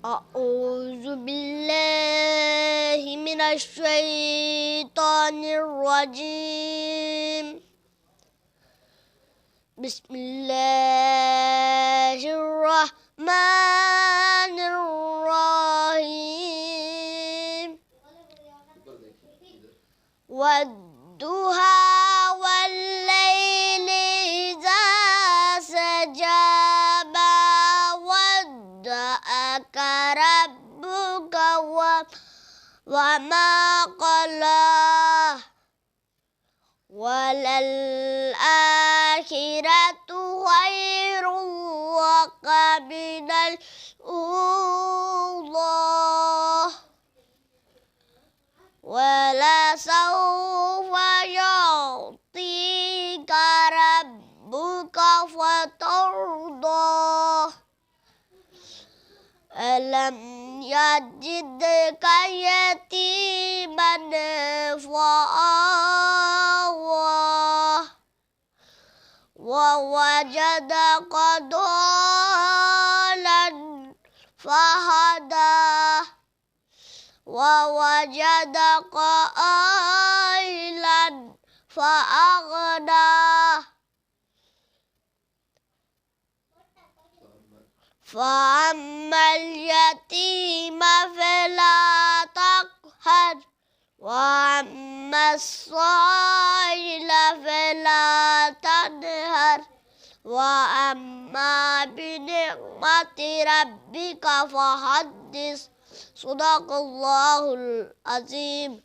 أعوذ بالله من الشيطان الرجيم. بسم الله الرحمن الرحيم. والضحى والليل إذا سجى ما ودعك ربك وما قلى وللآخرة خير لك من الأولى ولسوف يعطيك ربك فترضى ألم يجدك يتيما فآوى ووجدك ضالا فهدى ووجدك عائلا فأغنى فأما اليتيم فلا تقهر وأما السائل فلا تنهر وأما بنعمة ربك فحدث. صدق الله العظيم.